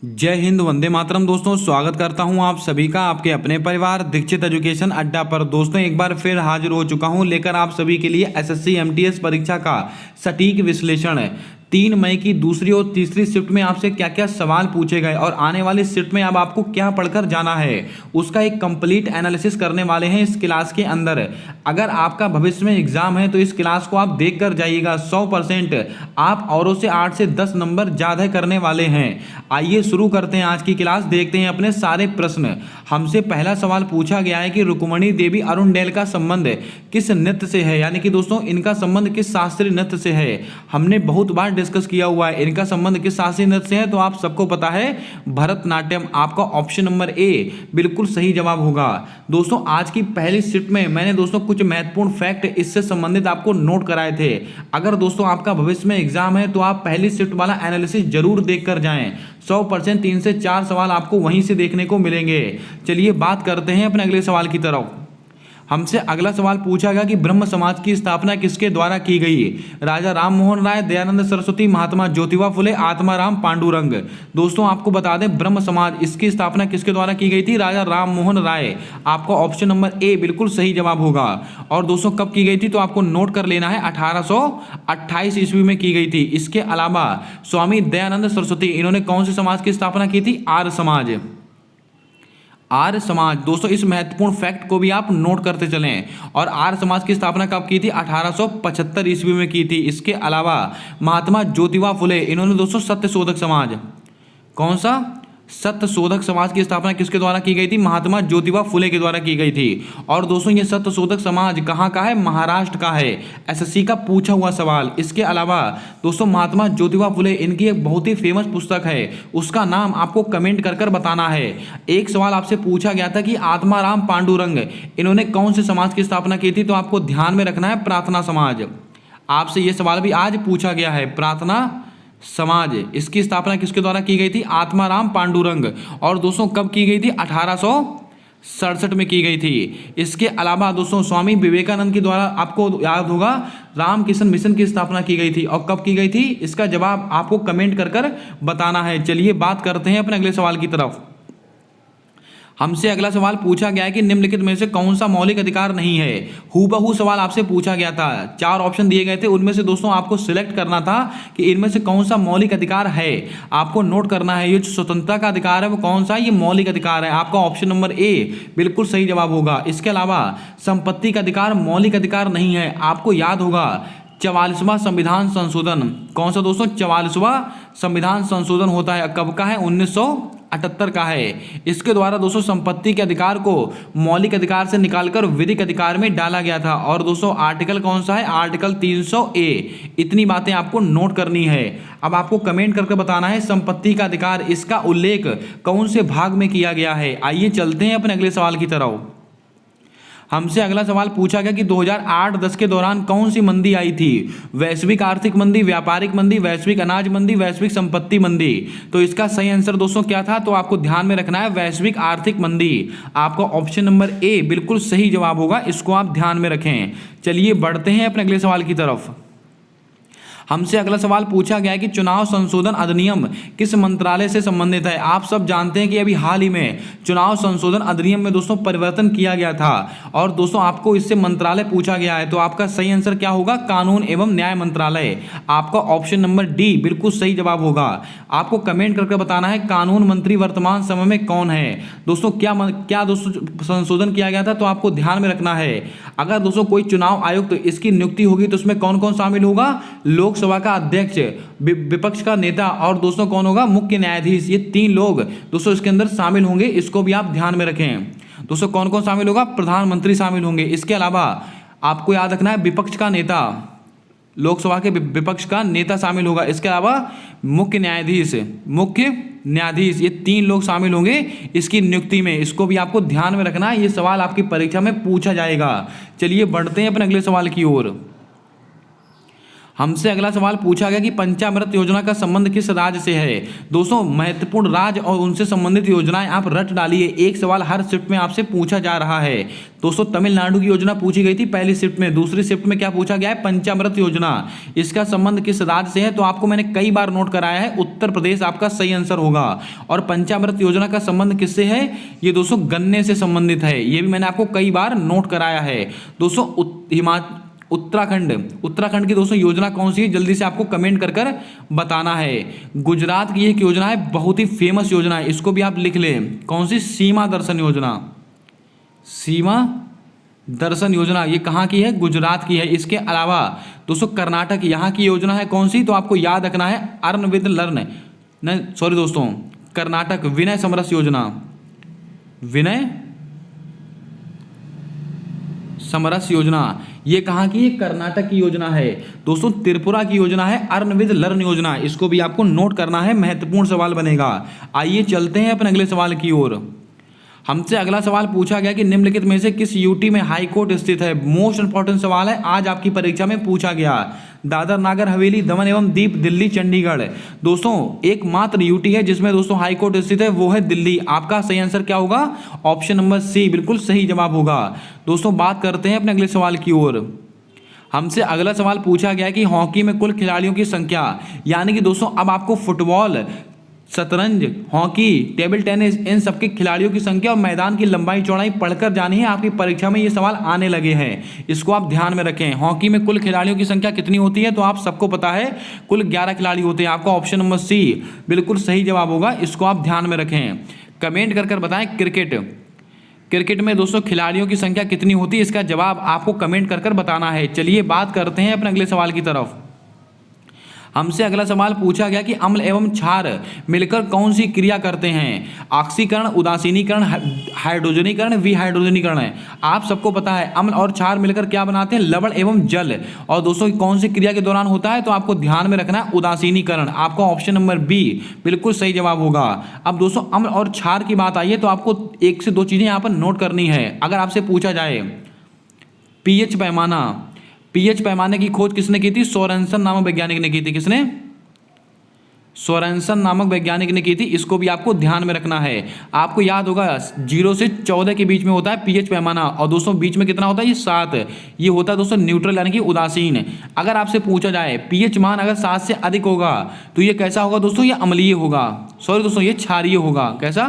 जय हिंद, वंदे मातरम। दोस्तों, स्वागत करता हूं आप सभी का आपके अपने परिवार दीक्षित एजुकेशन अड्डा पर। दोस्तों, एक बार फिर हाजिर हो चुका हूं लेकर आप सभी के लिए एसएससी एमटीएस परीक्षा का सटीक विश्लेषण। 3 मई की दूसरी और तीसरी शिफ्ट में आपसे क्या क्या सवाल पूछे गए और आने वाली शिफ्ट में अब आपको क्या पढ़कर जाना है, उसका एक कंप्लीट एनालिसिस करने वाले हैं इस क्लास के अंदर। अगर आपका भविष्य में एग्जाम है तो इस क्लास को आप देख कर जाइएगा। 100% आप औरों से 8 से 10 नंबर ज़्यादा करने वाले हैं। आइए शुरू करते हैं आज की क्लास, देखते हैं अपने सारे प्रश्न। हमसे पहला सवाल पूछा गया है कि रुक्मणी देवी अरुणडेल का संबंध किस नृत्य से है, यानी कि दोस्तों इनका संबंध किस शास्त्रीय नृत्य से है। हमने बहुत बार डिस्कस किया हुआ है इनका संबंध किस शास्त्रीय नृत्य से है, तो आप सबको पता है भरतनाट्यम। आपका ऑप्शन नंबर ए बिल्कुल सही जवाब होगा। दोस्तों, आज की पहली शिफ्ट में मैंने दोस्तों कुछ महत्वपूर्ण फैक्ट इससे संबंधित आपको नोट कराए थे। अगर दोस्तों आपका भविष्य में एग्जाम है तो आप पहली शिफ्ट वाला एनालिसिस जरूर देख कर जाएं। 100% 3 से 4 सवाल आपको वहीं से देखने को मिलेंगे। चलिए बात करते हैं अपने अगले सवाल की तरफ। हमसे अगला सवाल पूछा गया कि ब्रह्म समाज की स्थापना किसके द्वारा की गई। राजा राम मोहन राय, दयानंद सरस्वती, महात्मा ज्योतिबा फुले, आत्माराम पांडुरंग। दोस्तों आपको बता दें ब्रह्म समाज इसकी स्थापना किसके द्वारा की गई थी, राजा राम मोहन राय। आपका ऑप्शन नंबर ए बिल्कुल सही जवाब होगा। और दोस्तों कब की गई थी, तो आपको नोट कर लेना है 1828 ईस्वी में की गई थी। इसके अलावा स्वामी दयानंद सरस्वती, इन्होंने कौन से समाज की स्थापना की थी, आर्य समाज। आर्य समाज, दोस्तों इस महत्वपूर्ण फैक्ट को भी आप नोट करते चलें। और आर्य समाज की स्थापना कब की थी, 1875 ईस्वी में की थी। इसके अलावा महात्मा ज्योतिबा फुले, इन्होंने दोस्तों सत्यशोधक समाज, कौन सा, सत्यशोधक समाज की स्थापना किसके द्वारा की गई थी, महात्मा ज्योतिबा फुले के द्वारा की गई थी। और दोस्तों ये सत्यशोधक समाज कहाँ का है, महाराष्ट्र का है। एसएससी का पूछा हुआ सवाल। इसके अलावा दोस्तों महात्मा ज्योतिबा फुले, इनकी एक बहुत ही फेमस पुस्तक है, उसका नाम आपको कमेंट कर कर बताना है। एक सवाल आपसे पूछा गया था कि आत्माराम पांडुरंग, इन्होंने कौन से समाज की स्थापना की थी, तो आपको ध्यान में रखना है प्रार्थना समाज। आपसे यह सवाल भी आज पूछा गया है, प्रार्थना समाज इसकी स्थापना किसके द्वारा की गई थी, आत्माराम पांडुरंग। और दोस्तों कब की गई थी, 1867 में की गई थी। इसके अलावा दोस्तों स्वामी विवेकानंद के द्वारा, आपको याद होगा, रामकृष्ण मिशन की स्थापना की गई थी। और कब की गई थी, इसका जवाब आपको कमेंट कर कर बताना है। चलिए बात करते हैं अपने अगले सवाल की तरफ। हमसे अगला सवाल पूछा गया है कि निम्नलिखित में से कौन सा मौलिक अधिकार नहीं है। हूबहू सवाल आपसे पूछा गया था, 4 ऑप्शन दिए गए थे, उनमें से दोस्तों आपको सिलेक्ट करना था कि इनमें से कौन सा मौलिक अधिकार है। आपको नोट करना है ये जो स्वतंत्रता का अधिकार है वो कौन सा, ये मौलिक अधिकार है। आपका ऑप्शन नंबर ए बिल्कुल सही जवाब होगा। इसके अलावा संपत्ति का अधिकार मौलिक अधिकार नहीं है। आपको याद होगा 44वां संविधान संशोधन, कौन सा दोस्तों, 44वां संविधान संशोधन होता है, कब का है, 1978 का है। इसके द्वारा दोस्तों संपत्ति के अधिकार को मौलिक अधिकार से निकालकर विधिक अधिकार में डाला गया था। और दोस्तों आर्टिकल कौन सा है, आर्टिकल 300A। इतनी बातें आपको नोट करनी है। अब आपको कमेंट करके बताना है संपत्ति का अधिकार, इसका उल्लेख कौन से भाग में किया गया है। आइए चलते हैं अपने अगले सवाल की तरफ। हमसे अगला सवाल पूछा गया कि 2008-10 के दौरान कौन सी मंदी आई थी। वैश्विक आर्थिक मंदी, व्यापारिक मंदी, वैश्विक अनाज मंदी, वैश्विक संपत्ति मंदी। तो इसका सही आंसर दोस्तों क्या था, तो आपको ध्यान में रखना है वैश्विक आर्थिक मंदी। आपका ऑप्शन नंबर ए बिल्कुल सही जवाब होगा, इसको आप ध्यान में रखें। चलिए बढ़ते हैं अपने अगले सवाल की तरफ। हमसे अगला सवाल पूछा गया है कि चुनाव संशोधन अधिनियम किस मंत्रालय से संबंधित है। आप सब जानते हैं कि अभी हाल ही में चुनाव संशोधन अधिनियम में दोस्तों परिवर्तन किया गया था और दोस्तों आपको इससे मंत्रालय पूछा गया है। तो आपका सही आंसर क्या होगा, कानून एवं न्याय मंत्रालय। आपका ऑप्शन नंबर डी बिल्कुल सही जवाब होगा। आपको कमेंट करके बताना है कानून मंत्री वर्तमान समय में कौन है। दोस्तों क्या दोस्तों संशोधन किया गया था, तो आपको ध्यान में रखना है अगर दोस्तों कोई चुनाव आयुक्त इसकी नियुक्ति होगी तो उसमें कौन कौन शामिल होगा, लोकसभा का अध्यक्ष, विपक्ष का नेता और दोस्तों कौन होगा, मुख्य न्यायाधीश। ये 3 लोग दोस्तों इसके अंदर शामिल होंगे, इसको भी आप ध्यान में रखें। दोस्तों कौन कौन शामिल होगा, प्रधानमंत्री शामिल होंगे। इसके अलावा आपको याद रखना है विपक्ष का नेता, लोकसभा के विपक्ष का नेता शामिल होगा। इसके अलावा मुख्य न्यायाधीश, ये 3 लोग शामिल होंगे इसकी नियुक्ति में। इसको भी आपको ध्यान में रखना है, ये सवाल आपकी परीक्षा में पूछा जाएगा। चलिए बढ़ते हैं अपने अगले सवाल की ओर। हमसे अगला सवाल पूछा गया कि पंचामृत योजना का संबंध किस राज्य से है। दोस्तों महत्वपूर्ण राज्य और उनसे संबंधित योजनाएं आप रट डालिए, एक सवाल हर शिफ्ट में आपसे पूछा जा रहा है। दोस्तों तमिलनाडु की योजना पूछी गई थी पहली शिफ्ट में, दूसरी शिफ्ट में क्या पूछा गया है, पंचामृत योजना, इसका संबंध किस राज्य से है। तो आपको मैंने कई बार नोट कराया है, उत्तर प्रदेश आपका सही आंसर होगा। और पंचामृत योजना का संबंध किससे है, ये दोस्तों गन्ने से संबंधित है, ये भी मैंने आपको कई बार नोट कराया है। दोस्तों उत्तराखंड की दोस्तों योजना कौन सी है, जल्दी से आपको कमेंट कर बताना है। गुजरात की एक योजना है, बहुत ही फेमस योजना है, इसको भी आप लिख लें, कौन सी, सीमा दर्शन योजना। सीमा दर्शन योजना ये कहाँ की है, गुजरात की है। इसके अलावा दोस्तों कर्नाटक यहाँ की योजना है कौन सी, तो आपको याद रखना है अर्न विद लर्न, नहीं सॉरी दोस्तों, कर्नाटक विनय समरस योजना, विनय समरस योजना ये कहाँ की है, कर्नाटक की योजना है। दोस्तों त्रिपुरा की योजना है अर्न विद लर्न योजना, इसको भी आपको नोट करना है, महत्वपूर्ण सवाल बनेगा। आइए चलते हैं अपने अगले सवाल की ओर। हमसे अगला सवाल पूछा गया कि निम्नलिखित में से किस यूटी में हाई कोर्ट स्थित है। मोस्ट इंपॉर्टेंट सवाल है, आज आपकी परीक्षा में पूछा गया। दादर नागर हवेली, दमन एवं दीप, दिल्ली, चंडीगढ़। दोस्तों एकमात्र यूटी है जिसमें दोस्तों हाई कोर्ट स्थित है, वो है दिल्ली। आपका सही आंसर क्या होगा, ऑप्शन नंबर सी बिल्कुल सही जवाब होगा। दोस्तों बात करते हैं अपने अगले सवाल की ओर। हमसे अगला सवाल पूछा गया कि हॉकी में कुल खिलाड़ियों की संख्या, यानी कि दोस्तों अब आपको फुटबॉल, शतरंज, हॉकी, टेबल टेनिस, इन सबके खिलाड़ियों की संख्या और मैदान की लंबाई चौड़ाई पढ़कर जानी है। आपकी परीक्षा में ये सवाल आने लगे हैं, इसको आप ध्यान में रखें। हॉकी में कुल खिलाड़ियों की संख्या कितनी होती है, तो आप सबको पता है कुल 11 खिलाड़ी होते हैं। आपका ऑप्शन नंबर सी बिल्कुल सही जवाब होगा, इसको आप ध्यान में रखें। कमेंट कर बताएं क्रिकेट में दोस्तों खिलाड़ियों की संख्या कितनी होती है, इसका जवाब आपको कमेंट कर बताना है। चलिए बात करते हैं अपने अगले सवाल की तरफ। हमसे अगला सवाल पूछा गया कि अम्ल एवं क्षार मिलकर कौन सी क्रिया करते हैं। ऑक्सीकरण, उदासीनीकरण, हाइड्रोजनीकरण, विहाइड्रोजनीकरण है। आप सबको पता है अम्ल और क्षार मिलकर क्या बनाते हैं, लवण एवं जल। और दोस्तों कौन सी क्रिया के दौरान होता है, तो आपको ध्यान में रखना है उदासीनीकरण। आपका ऑप्शन नंबर बी बिल्कुल सही जवाब होगा। अब दोस्तों अम्ल और क्षार की बात आई है तो आपको एक से दो चीजें यहाँ पर नोट करनी है। अगर आपसे पूछा जाए पीएच पैमाना, पीएच पैमाने की खोज किसने की थी, सोरेनसन नामक वैज्ञानिक ने की थी। किसने, सोरेनसन नामक वैज्ञानिक ने की थी, इसको भी आपको ध्यान में रखना है। आपको याद होगा 0 से 14 के बीच में होता है पीएच पैमाना, और दोस्तों बीच में कितना होता है, ये 7, ये होता है दोस्तों न्यूट्रल यानी कि उदासीन। अगर आपसे पूछा जाए पीएच मान अगर 7 से अधिक होगा तो ये कैसा होगा दोस्तों, ये अम्लीय होगा, सॉरी दोस्तों ये क्षारीय होगा। कैसा,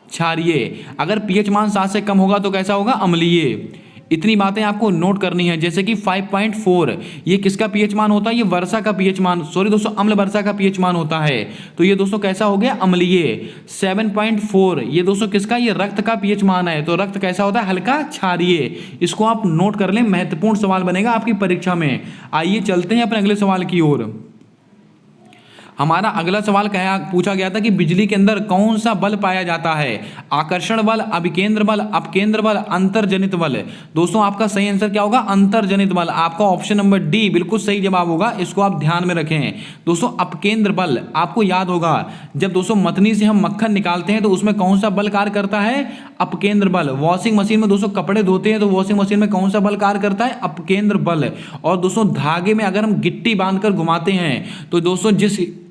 क्षारीय। अगर पीएच मान 7 से कम होगा तो कैसा होगा, अम्लीय। इतनी बातें आपको नोट करनी है। जैसे कि 5.4 ये किसका पीएच मान होता है, ये वर्षा का पीएच मान, सॉरी दोस्तों अम्ल वर्षा का पीएच मान होता है, तो ये दोस्तों कैसा हो गया, अम्लीय। 7.4 ये दोस्तों किसका, ये रक्त का पीएच मान है, तो रक्त कैसा होता है, हल्का क्षारीय। इसको आप नोट कर लें, महत्वपूर्ण सवाल बनेगा आपकी परीक्षा में। आइए चलते हैं अपने अगले सवाल की ओर। हमारा अगला सवाल पूछा गया था कि बिजली के अंदर कौन सा बल पाया जाता है, आकर्षण बल, अभिकेंद्र बल, अपकेंद्र बल, अंतर्जनित बल। दोस्तों आपका सही आंसर क्या होगा, अंतर्जनित बल। आपका ऑप्शन नंबर डी बिल्कुल सही जवाब होगा, इसको आप ध्यान में रखें। दोस्तों अपकेंद्र बल आपको याद होगा, जब दोस्तों मथनी से हम मक्खन निकालते हैं तो उसमें कौन सा बल कार्य करता है, अपकेंद्र बल। वॉशिंग मशीन में दोस्तों कपड़े धोते हैं तो वॉशिंग मशीन में कौन सा बल कार्य करता है, अपकेंद्र बल। और दोस्तों धागे में अगर हम गिट्टी बांधकर घुमाते हैं तो दोस्तों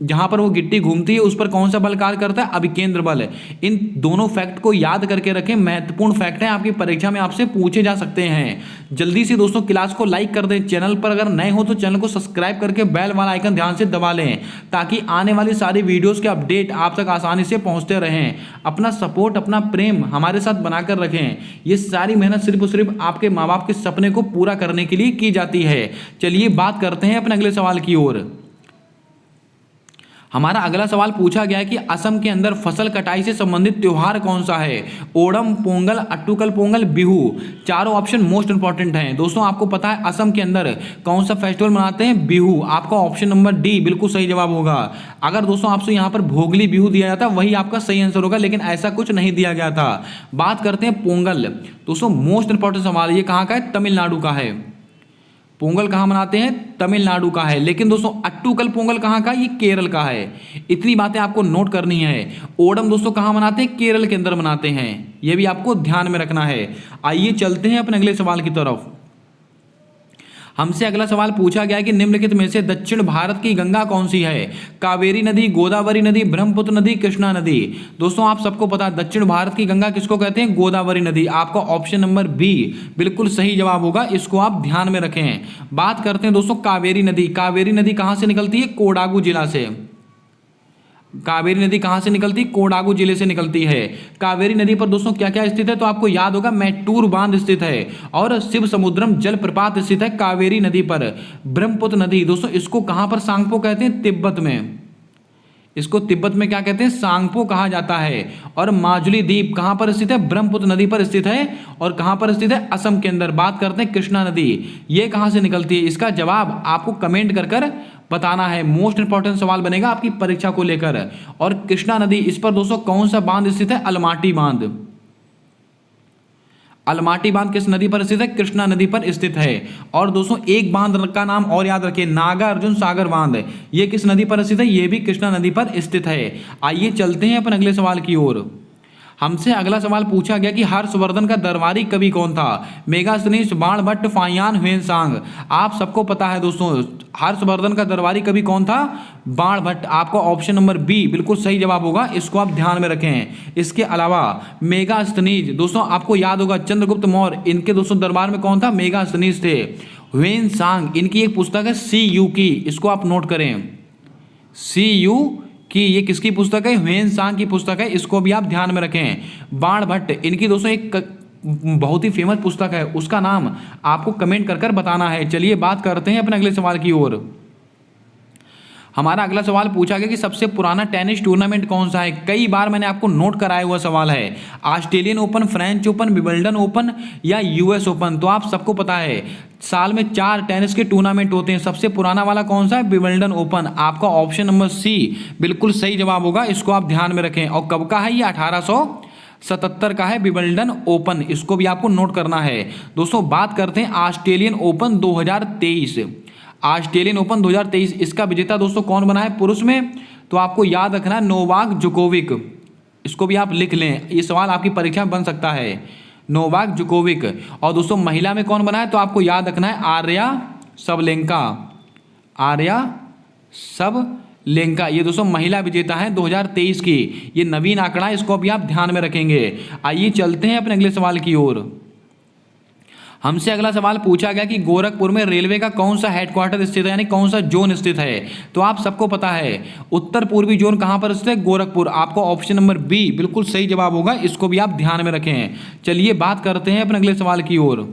जहां पर वो गिट्टी घूमती है उस पर कौन सा बल कार्य करता है, अभिकेंद्र बल। इन दोनों फैक्ट को याद करके रखें, महत्वपूर्ण फैक्ट है, आपकी परीक्षा में आपसे पूछे जा सकते हैं। जल्दी से दोस्तों क्लास को लाइक कर दें, चैनल पर अगर नए हो तो चैनल को सब्सक्राइब करके बेल वाला आइकन ध्यान से दबा लें, ताकि आने वाली सारी वीडियोस के अपडेट आप तक आसानी से पहुंचते रहें। अपना सपोर्ट, अपना प्रेम हमारे साथ बनाकर रखें। ये सारी मेहनत सिर्फ और सिर्फ आपके माँ बाप के सपने को पूरा करने के लिए की जाती है। चलिए बात करते हैं अपने अगले सवाल की ओर। हमारा अगला सवाल पूछा गया है कि असम के अंदर फसल कटाई से संबंधित त्योहार कौन सा है, ओणम, पोंगल, अट्टुकल पोंगल, बिहू। चारों ऑप्शन मोस्ट इंपॉर्टेंट हैं। दोस्तों आपको पता है असम के अंदर कौन सा फेस्टिवल मनाते हैं, बिहू। आपका ऑप्शन नंबर डी बिल्कुल सही जवाब होगा। अगर दोस्तों आपसे यहाँ पर भोगली बिहू दिया जाता वही आपका सही आंसर होगा, लेकिन ऐसा कुछ नहीं दिया गया था। बात करते हैं पोंगल। दोस्तों मोस्ट इंपॉर्टेंट सवाल, ये कहाँ का है, तमिलनाडु का है। पोंगल कहाँ मनाते हैं, तमिलनाडु का है। लेकिन दोस्तों अट्टुकल पोंगल कहाँ का, ये केरल का है। इतनी बातें आपको नोट करनी है। ओणम दोस्तों कहाँ मनाते हैं, केरल के अंदर मनाते हैं, ये भी आपको ध्यान में रखना है। आइए चलते हैं अपने अगले सवाल की तरफ। हमसे अगला सवाल पूछा गया है कि निम्नलिखित में से दक्षिण भारत की गंगा कौन सी है? कावेरी नदी, गोदावरी नदी, ब्रह्मपुत्र नदी, कृष्णा नदी। दोस्तों आप सबको पता है दक्षिण भारत की गंगा किसको कहते हैं? गोदावरी नदी। आपका ऑप्शन नंबर बी बिल्कुल सही जवाब होगा, इसको आप ध्यान में रखें। बात करते हैं दोस्तों कावेरी नदी। कावेरी नदी कहां से निकलती है? कोडागू जिला से। कावेरी नदी कहां से निकलती है? कोडागू जिले से निकलती है। कावेरी नदी पर दोस्तों क्या क्या स्थित है? तो आपको याद होगा मैटूर बांध स्थित है और शिव समुद्रम जलप्रपात स्थित है कावेरी नदी पर। ब्रह्मपुत्र नदी दोस्तों इसको कहां पर सांगपो कहते हैं? तिब्बत में। इसको तिब्बत में क्या कहते हैं? सांगपो कहा जाता है। और माजुली द्वीप कहां पर स्थित है? ब्रह्मपुत्र नदी पर स्थित है। और कहां पर स्थित है? असम के अंदर। बात करते हैं कृष्णा नदी, ये कहां से निकलती है? इसका जवाब आपको कमेंट कर कर बताना है। मोस्ट इंपॉर्टेंट सवाल बनेगा आपकी परीक्षा को लेकर। और कृष्णा नदी, इस पर दोस्तों कौन सा बांध स्थित है? अलमाटी बांध। अलमाटी बांध किस नदी पर स्थित है? कृष्णा नदी पर स्थित है। और दोस्तों एक बांध का नाम और याद रखिए, नागार्जुन सागर बांध। ये किस नदी पर स्थित है? ये भी कृष्णा नदी पर स्थित है। आइए चलते हैं अपन अगले सवाल की ओर। हमसे अगला सवाल पूछा गया कि हर्षवर्धन का दरबारी कवि कौन था? मेगास्थनीज, बाणभट्ट, फाहियान, ह्वेनसांग। आप सबको पता है दोस्तों हर्षवर्धन का दरबारी कवि कौन था? बाणभट्ट। आपका ऑप्शन नंबर बी बिल्कुल सही जवाब होगा, इसको आप ध्यान में रखें। इसके अलावा मेगास्थनीज दोस्तों आपको याद होगा चंद्रगुप्त मौर्य, इनके दोस्तों दरबार में कौन था? मेगास्थनीज थे। ह्वेनसांग, इनकी एक पुस्तक है सी यू की, इसको आप नोट करें, सी यू कि ये किसकी पुस्तक है? ह्वेनसांग की पुस्तक है, इसको भी आप ध्यान में रखें। बाणभट्ट, इनकी दोस्तों एक बहुत ही फेमस पुस्तक है, उसका नाम आपको कमेंट कर कर बताना है। चलिए बात करते हैं अपने अगले सवाल की ओर। हमारा अगला सवाल पूछा गया कि सबसे पुराना टेनिस टूर्नामेंट कौन सा है? कई बार मैंने आपको नोट कराया हुआ सवाल है। Australian open, French open, Wimbledon open या यूएस ओपन। तो आप सबको पता है साल में 4 टेनिस के टूर्नामेंट होते हैं। सबसे पुराना वाला कौन सा है? Wimbledon open. आपका ऑप्शन नंबर सी बिल्कुल सही जवाब होगा, इसको आप ध्यान में रखें। और कब का है ये? 1877 का है विंबलडन ओपन, इसको भी आपको नोट करना है। दोस्तों बात करते हैं ऑस्ट्रेलियन ओपन 2023। ऑस्ट्रेलियन ओपन 2023, इसका विजेता दोस्तों कौन बना है पुरुष में? तो आपको याद रखना है नोवाक जोकोविक, इसको भी आप लिख लें, ये सवाल आपकी परीक्षा में बन सकता है, नोवाक जोकोविक। और दोस्तों महिला में कौन बना है? तो आपको याद रखना है आर्या सबलेंका, आर्या सबलेंका, ये दोस्तों महिला विजेता है 2023 की। ये नवीन आंकड़ा है, इसको भी आप ध्यान में रखेंगे। आइए चलते हैं अपने अगले सवाल की ओर। हमसे अगला सवाल पूछा गया कि गोरखपुर में रेलवे का कौन सा हेडक्वार्टर स्थित है, यानी कौन सा जोन स्थित है? तो आप सबको पता है उत्तर पूर्वी जोन कहां पर स्थित है? गोरखपुर। आपको ऑप्शन नंबर बी बिल्कुल सही जवाब होगा, इसको भी आप ध्यान में रखें। चलिए बात करते हैं अपने अगले सवाल की ओर।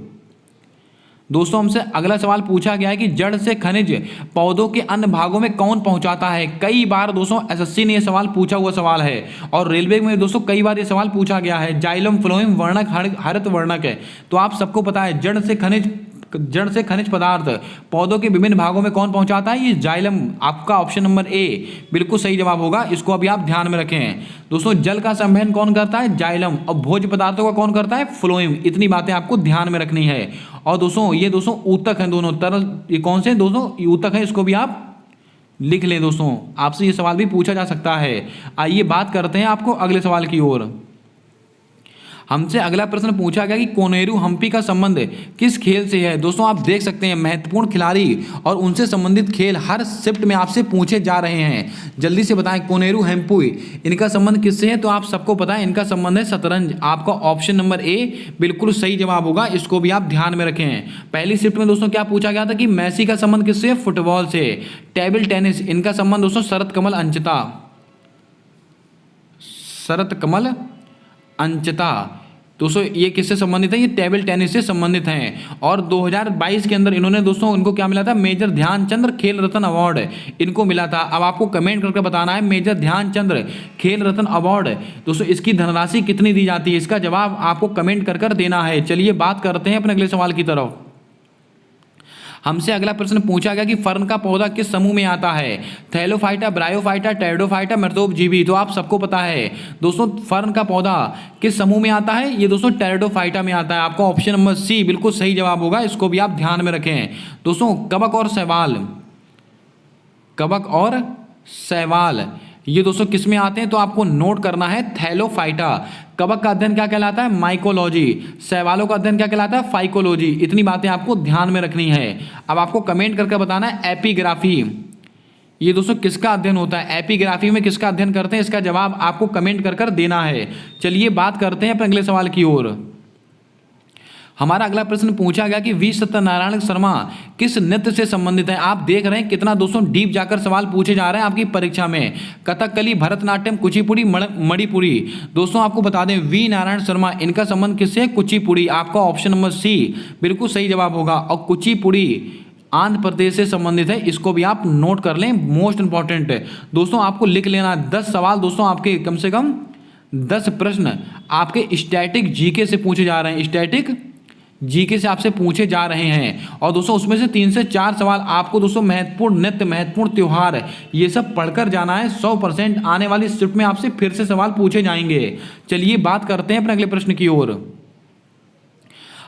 दोस्तों हमसे अगला सवाल पूछा गया है कि जड़ से खनिज पौधों के अन्य भागों में कौन पहुंचाता है? कई बार दोस्तों एसएससी ने यह सवाल पूछा हुआ सवाल है और रेलवे में दोस्तों कई बार ये सवाल पूछा गया है। जाइलम, फ्लोएम, वर्णक, हरित वर्णक है। तो आप सबको पता है जड़ से खनिज पदार्थ पौधों के विभिन्न भागों में कौन पहुंचाता है? ये जाइलम। आपका ऑप्शन नंबर ए बिल्कुल सही जवाब होगा, इसको अभी आप ध्यान में रखें। दोस्तों जल का संवहन कौन करता है? जाइलम। और भोज्य पदार्थों का कौन करता है? फ्लोएम। इतनी बातें आपको ध्यान में रखनी है। और दोस्तों ये दोस्तों ऊतक हैं दोनों तरल, ये कौन से दोस्तों? ऊतक है, इसको भी आप लिख लें। दोस्तों आपसे ये सवाल भी पूछा जा सकता है। आइए बात करते हैं आपको अगले सवाल की ओर। हमसे अगला प्रश्न पूछा गया कि कोनेरू हम्पी का संबंध किस खेल से है? दोस्तों आप देख सकते हैं महत्वपूर्ण खिलाड़ी और उनसे संबंधित खेल हर शिफ्ट में आपसे पूछे जा रहे हैं। जल्दी से बताएं कोनेरू हम्पी इनका संबंध किससे है? तो आप सबको पता है इनका संबंध है शतरंज। आपका ऑप्शन नंबर ए बिल्कुल सही जवाब होगा, इसको भी आप ध्यान में रखें। पहली शिफ्ट में दोस्तों क्या पूछा गया था कि मेसी का संबंध किससे है? फुटबॉल से। टेबल टेनिस इनका संबंध दोस्तों शरत कमल अंचिता, शरत कमल अंचिता। दोस्तों ये किससे संबंधित है? ये टेबल टेनिस से संबंधित हैं। और 2022 के अंदर इन्होंने दोस्तों इनको क्या मिला था? मेजर ध्यानचंद खेल रत्न अवार्ड इनको मिला था। अब आपको कमेंट करके बताना है मेजर ध्यानचंद खेल रत्न अवार्ड दोस्तों इसकी धनराशि कितनी दी जाती है? इसका जवाब आपको कमेंट कर कर देना है। चलिए बात करते हैं अपने अगले सवाल की तरफ। हमसे अगला प्रश्न पूछा गया कि फर्न का पौधा किस समूह में आता है? थैलोफाइटा, ब्रायोफाइटा, टेरिडोफाइटा, मृतोपजीवी। तो आप सबको पता है दोस्तों फर्न का पौधा किस समूह में आता है? ये दोस्तों टेरिडोफाइटा में आता है। आपका ऑप्शन नंबर सी बिल्कुल सही जवाब होगा, इसको भी आप ध्यान में रखें। दोस्तों कवक और शैवाल, कवक और शैवाल ये दोस्तों किस में आते हैं, तो आपको नोट करना है थैलोफाइटा। कवक का अध्ययन क्या कहलाता है, माइकोलॉजी। शैवालों का अध्ययन क्या कहलाता है, फाइकोलॉजी। इतनी बातें आपको ध्यान में रखनी है। अब आपको कमेंट करके बताना है एपिग्राफी, ये दोस्तों किसका अध्ययन होता है, एपिग्राफी में किसका अध्ययन करते हैं, इसका जवाब आपको कमेंट कर देना है। चलिए बात करते हैं अपने अगले सवाल की ओर। हमारा अगला प्रश्न पूछा गया कि वी सत्यनारायण शर्मा किस नृत्य से संबंधित है। आप देख रहे हैं कितना दोस्तों डीप जाकर सवाल पूछे जा रहे हैं आपकी परीक्षा में। कथकली, भरतनाट्यम, कुचिपुड़ी, मणिपुरी। दोस्तों आपको बता दें वी नारायण शर्मा, इनका संबंध किससे है, कुचिपुड़ी। आपका ऑप्शन नंबर सी बिल्कुल सही जवाब होगा। और कुचिपुड़ी आंध्र प्रदेश से संबंधित है, इसको भी आप नोट कर लें, मोस्ट इंपॉर्टेंट है दोस्तों। आपको लिख लेना 10 सवाल दोस्तों, आपके कम से कम 10 प्रश्न आपके स्टैटिक जीके से पूछे जा रहे हैं, स्टैटिक जीके से आपसे पूछे जा रहे हैं। और दोस्तों उसमें से 3 से 4 सवाल आपको दोस्तों महत्वपूर्ण नृत्य, महत्वपूर्ण त्योहार, ये सब पढ़कर जाना है। 100% आने वाली शिफ्ट में आपसे फिर से सवाल पूछे जाएंगे। चलिए बात करते हैं अपने अगले प्रश्न की ओर।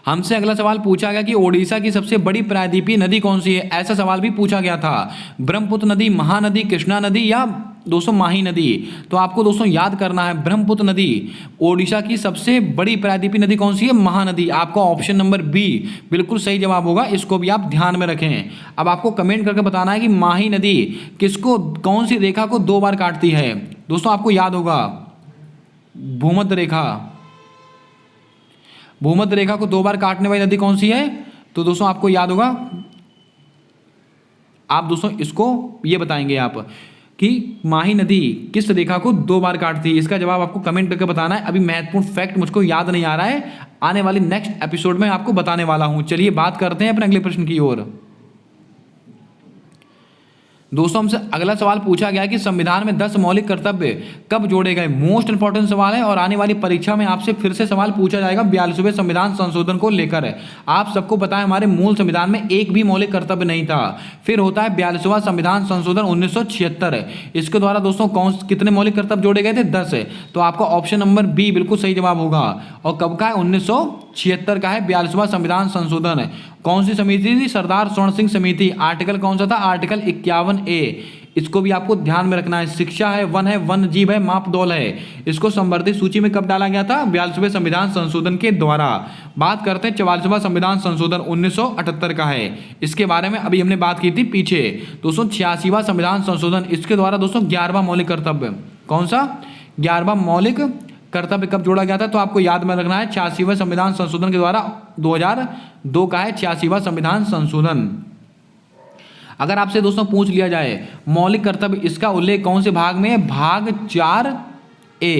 हमसे अगला सवाल पूछा गया कि ओडिशा की सबसे बड़ी प्रायद्वीपीय नदी कौन सी है। ऐसा सवाल भी पूछा गया था। ब्रह्मपुत्र नदी, महानदी, कृष्णा नदी या दोस्तों माही नदी। तो आपको दोस्तों याद करना है ब्रह्मपुत्र नदी। ओडिशा की सबसे बड़ी प्रायद्वीपीय नदी कौन सी है, महानदी। आपका ऑप्शन नंबर बी बिल्कुल सही जवाब होगा, इसको भी आप ध्यान में रखें। अब आपको कमेंट करके बताना है कि माही नदी किसको, कौन सी रेखा को 2 बार काटती है। दोस्तों आपको याद होगा भूमध्य रेखा, भूमध्य रेखा को 2 बार काटने वाली नदी कौन सी है। तो दोस्तों आपको याद होगा, आप दोस्तों इसको ये बताएंगे आप कि माही नदी किस रेखा को 2 बार काटती है। इसका जवाब आपको कमेंट करके बताना है। अभी महत्वपूर्ण फैक्ट मुझको याद नहीं आ रहा है, आने वाली नेक्स्ट एपिसोड में आपको बताने वाला हूं। चलिए बात करते हैं अपने अगले प्रश्न की ओर। दोस्तों हमसे अगला सवाल पूछा गया कि संविधान में 10 मौलिक कर्तव्य कब जोड़े गए। मोस्ट इंपॉर्टेंट सवाल है और आने वाली परीक्षा में आपसे फिर से सवाल पूछा जाएगा 42वें संविधान संशोधन को लेकर। आप सबको पता है हमारे मूल संविधान में एक भी मौलिक कर्तव्य नहीं था। फिर होता है 42वां संविधान संशोधन 1976, इसके द्वारा दोस्तों कितने मौलिक कर्तव्य जोड़े गए थे, 10। तो आपका ऑप्शन नंबर बी बिल्कुल सही जवाब होगा। और कब का है, 1976 का है 42वां संविधान संशोधन। कौन सी समिति थी, सरदार स्वर्ण सिंह समिति। आर्टिकल कौन सा था, आर्टिकल 51A। इसको भी आपको ध्यान में रखना है। शिक्षा है, वन है, वन जीव है, मापदौल है। इसको संवर्धित सूची में कब डाला गया था, 42वें संविधान संशोधन के द्वारा। बात करते हैं 44वां संविधान संशोधन 1978 का है। इसके बारे में अभी हमने बात की थी पीछे। दोस्तों 86वां संविधान संशोधन, इसके द्वारा दोस्तों 11वां मौलिक कर्तव्य, कौन सा, 11वां मौलिक कर्तव्य कब जोड़ा गया था। तो आपको याद में रखना है 86वें संविधान संशोधन के द्वारा 2002 का है 86वां संविधान संशोधन। अगर आपसे दोस्तों पूछ लिया जाए मौलिक कर्तव्य, इसका उल्लेख कौन से भाग में है, भाग 4A।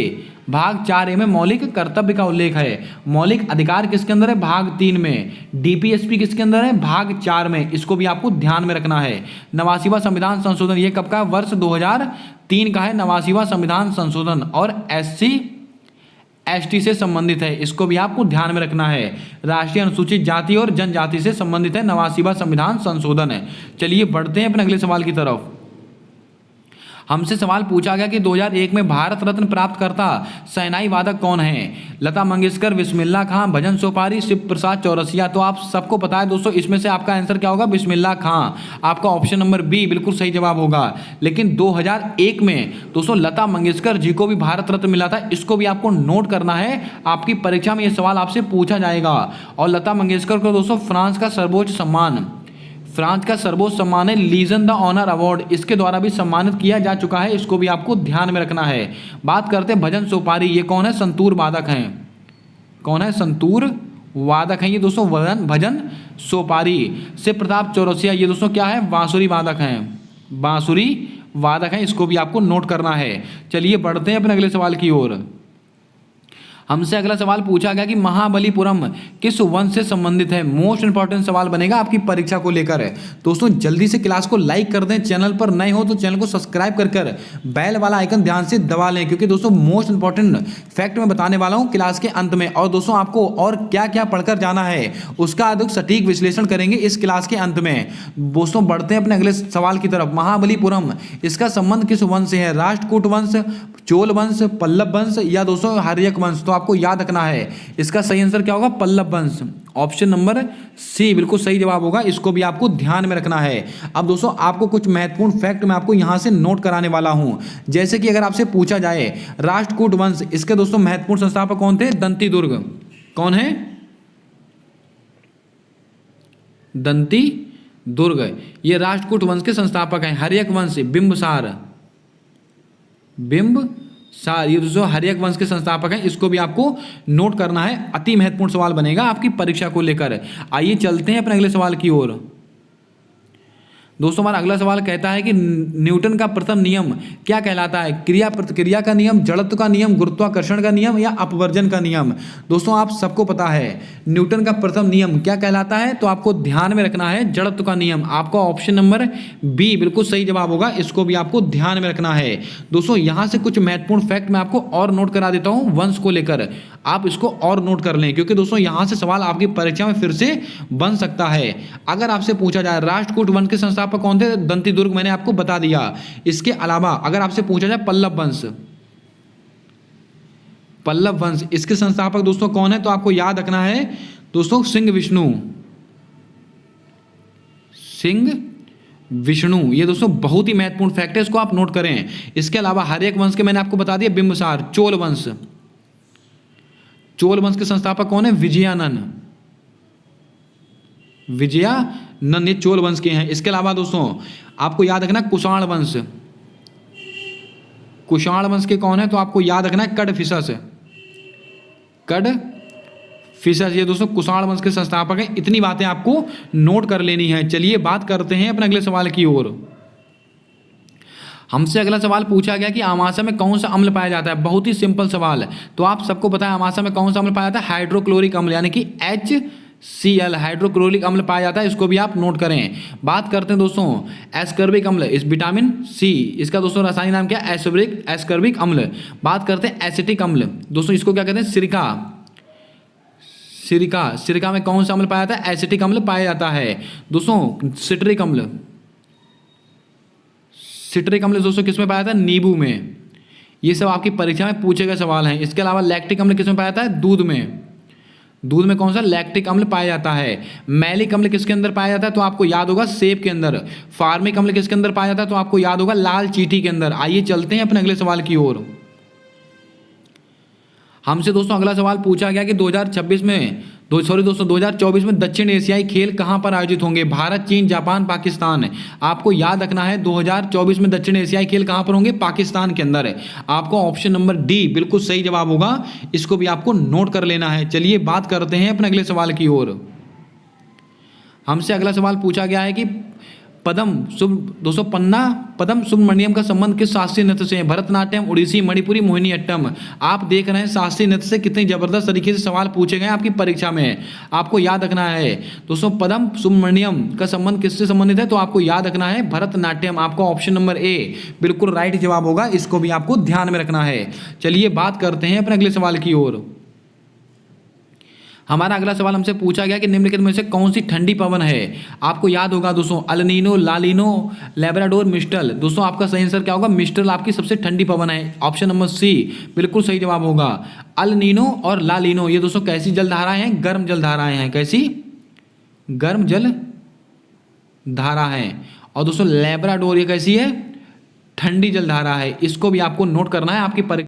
भाग 4A में मौलिक कर्तव्य का उल्लेख है। मौलिक अधिकार किसके अंदर है, भाग 3 में। डीपीएसपी किसके अंदर है, भाग 4 में। इसको भी आपको ध्यान में रखना है। 89वां संविधान संशोधन, ये कब का, वर्ष 2003 का है 89वां संविधान संशोधन। और SC/ST से संबंधित है, इसको भी आपको ध्यान में रखना है। राष्ट्रीय अनुसूचित जाति और जनजाति से संबंधित है 89वां संविधान संशोधन है। चलिए बढ़ते हैं अपने अगले सवाल की तरफ। हमसे सवाल पूछा गया कि 2001 में भारत रत्न प्राप्त करता शहनाई वादक कौन है। लता मंगेशकर, बिस्मिल्लाह खां, भजन सोपारी, शिव प्रसाद चौरसिया। तो आप सबको पता है दोस्तों, इसमें से आपका आंसर क्या होगा, बिस्मिल्लाह खां। आपका ऑप्शन नंबर बी बिल्कुल सही जवाब होगा। लेकिन 2001 में दोस्तों लता मंगेशकर जी को भी भारत रत्न मिला था, इसको भी आपको नोट करना है। आपकी परीक्षा में यह सवाल आपसे पूछा जाएगा। और लता मंगेशकर को दोस्तों फ्रांस का सर्वोच्च सम्मान, फ्रांस का सर्वोच्च सम्मान है लीजन द ऑनर अवार्ड, इसके द्वारा भी सम्मानित किया जा चुका है। इसको भी आपको ध्यान में रखना है। बात करते हैं भजन सोपारी, ये कौन है, संतूर वादक हैं। कौन है, संतूर वादक हैं ये दोस्तों भजन सोपारी। शिव प्रताप चौरसिया, ये दोस्तों क्या है, बांसुरी वादक हैं। बांसुरी वादक हैं, इसको भी आपको नोट करना है। चलिए बढ़ते हैं अपने अगले सवाल की ओर। हमसे अगला सवाल पूछा गया कि महाबलीपुरम किस वंश से संबंधित है। मोस्ट इंपॉर्टेंट सवाल बनेगा आपकी परीक्षा को लेकर है। दोस्तों जल्दी से क्लास को लाइक कर दें, चैनल पर नए हो तो चैनल को सब्सक्राइब कर बेल वाला आइकन ध्यान से दबा लें, क्योंकि दोस्तों मोस्ट इंपॉर्टेंट फैक्ट मैं बताने वाला हूं क्लास के अंत में। और दोस्तों आपको और क्या क्या पढ़कर जाना है उसका अधिक सटीक विश्लेषण करेंगे इस क्लास के अंत में। दोस्तों बढ़ते हैं अपने अगले सवाल की तरफ। महाबलीपुरम, इसका संबंध किस वंश से है, राष्ट्रकूट वंश, चोल वंश, पल्लव वंश या दोस्तों हर्यक वंश। तो दोस्तों आपको याद रखना है। इसका सही आंसर क्या होगा? पल्लव वंश। ऑप्शन नंबर सी बिल्कुल सही जवाब होगा, इसको भी आपको ध्यान में रखना है। अब दोस्तों आपको कुछ महत्वपूर्ण फैक्ट मैं आपको यहां से नोट कराने वाला हूं। जैसे कि अगर आपसे पूछा जाए राष्ट्रकूट वंश, इसके दोस्तों महत्वपूर्ण संस्थापक कौन थे? दंती दुर्ग। कौन है? दंती दुर्ग, ये राष्ट्रकूट वंश के संस्थापक हैं। हर्यक वंश, बिंबसार, बिंबसार, ये दोस्तों हर्यक वंश के संस्थापक हैं। इसको भी आपको नोट करना है, अति महत्वपूर्ण सवाल बनेगा आपकी परीक्षा को लेकर। आइए चलते हैं अपने अगले सवाल की ओर। दोस्तों हमारा अगला सवाल कहता है कि न्यूटन का प्रथम नियम क्या कहलाता है? क्रिया प्रतिक्रिया का नियम, जड़त्व का नियम, गुरुत्वाकर्षण का नियम या अपवर्जन का नियम? दोस्तों आप सबको पता है न्यूटन का प्रथम नियम क्या कहलाता है, तो आपको ध्यान में रखना है जड़त्व का नियम। आपका ऑप्शन नंबर बी बिल्कुल सही जवाब होगा, इसको भी आपको ध्यान में रखना है। दोस्तों यहां से कुछ महत्वपूर्ण फैक्ट मैं आपको और नोट करा देता हूं वंश को लेकर, आप इसको और नोट कर लें, क्योंकि दोस्तों यहां से सवाल आपकी परीक्षा में फिर से बन सकता है। अगर आपसे पूछा जाए राष्ट्रकूट वंश के संस्थापक कौन थे? दंती दुर्ग, मैंने आपको बता दिया। इसके अलावा अगर आपसे पूछा जाए पल्लव वंश, पल्लव वंश इसके संस्थापक दोस्तों कौन है? तो आपको याद रखना है दोस्तों सिंह विष्णु, सिंह विष्णु, ये दोस्तों बहुत ही महत्वपूर्ण फैक्ट है, इसको आप नोट करें। इसके अलावा हर्यक वंश के मैंने आपको बता दिया बिंबसार। चोल वंश, चोल वंश के संस्थापक कौन है? विजयानंद, विजयानंद ये चोल वंश के हैं। इसके अलावा दोस्तों आपको याद रखना कुषाण वंश, कुषाण वंश के कौन है? तो आपको याद रखना है कडफिसस, कडफिसस, ये दोस्तों कुषाण वंश के संस्थापक हैं। इतनी बातें आपको नोट कर लेनी है। चलिए बात करते हैं अपने अगले सवाल की ओर। हमसे अगला सवाल पूछा गया कि अमाशय में कौन सा अम्ल पाया जाता है? बहुत ही सिंपल सवाल है। तो आप सबको पता है अमाशय में कौन सा अम्ल पाया जाता है? हाइड्रोक्लोरिक अम्ल, यानी कि HCl, हाइड्रोक्लोरिक अम्ल पाया जाता है, इसको भी आप नोट करें। बात करते हैं दोस्तों एस्कर्बिक अम्ल, इस विटामिन सी, इसका दोस्तों रासायनिक नाम क्या है? एस्कर्बिक अम्ल। बात करते हैं एसिटिक अम्ल, दोस्तों इसको क्या कहते हैं? सिरका, सिरका, सिरका में कौन सा अम्ल पाया जाता है? एसिटिक अम्ल पाया जाता है। दोस्तों सिट्रिक अम्ल, सिट्रिक अम्ल दोस्तों किसमें पाया जाता है? नींबू में। ये सब आपकी परीक्षा में पूछे गए सवाल हैं। इसके अलावा लैक्टिक अम्ल किसमें पाया जाता है? दूध में। दूध में कौन सा? लैक्टिक अम्ल पाया जाता है। मैलिक अम्ल किसके अंदर पाया जाता है? तो आपको याद होगा सेब के अंदर। फार्मिक अम्ल किसके अंदर पाया जाता है? तो आपको याद होगा लाल चींटी के अंदर। आइए चलते हैं अपने अगले सवाल की ओर। हमसे दोस्तों अगला सवाल पूछा गया कि 2024 में दक्षिण एशियाई खेल कहां पर आयोजित होंगे? भारत, चीन, जापान, पाकिस्तान। आपको याद रखना है 2024 में दक्षिण एशियाई खेल कहां पर होंगे? पाकिस्तान के अंदर। आपको ऑप्शन नंबर डी बिल्कुल सही जवाब होगा, इसको भी आपको नोट कर लेना है। चलिए बात करते हैं अपने अगले सवाल की ओर। हमसे अगला सवाल पूछा गया है कि दोस्तों पद्म सुब्रमण्यम का संबंध किस शास्त्रीय नृत्य से है? भरतनाट्यम, उड़ीसी, मणिपुरी, मोहिनीअट्टम। आप देख रहे हैं शास्त्रीय नृत्य से कितनी जबरदस्त तरीके से सवाल पूछे गए आपकी परीक्षा में। आपको याद रखना है दोस्तों पद्म सुब्रमण्यम का संबंध किससे संबंधित है? तो आपको याद रखना है भरतनाट्यम। आपका ऑप्शन नंबर ए बिल्कुल राइट जवाब होगा, इसको भी आपको ध्यान में रखना है। चलिए बात करते हैं अपने अगले सवाल की ओर। हमारा अगला सवाल हमसे पूछा गया कि निम्नलिखित में से कौन सी ठंडी पवन है? आपको याद होगा दोस्तों अल-नीनो, ला-लीनो, लैब्राडोर, मिस्टल। दोस्तों आपका सही आंसर क्या होगा? मिस्टल आपकी सबसे ठंडी पवन है। ऑप्शन नंबर सी बिल्कुल सही जवाब होगा। अल-नीनो और ला-लीनो ये दोस्तों कैसी जलधाराएं हैं? गर्म जलधाराएं हैं। कैसी? गर्म जल धारा है। और दोस्तों लैब्राडोर ये कैसी है? ठंडी जलधारा है। इसको भी आपको नोट करना है आपकी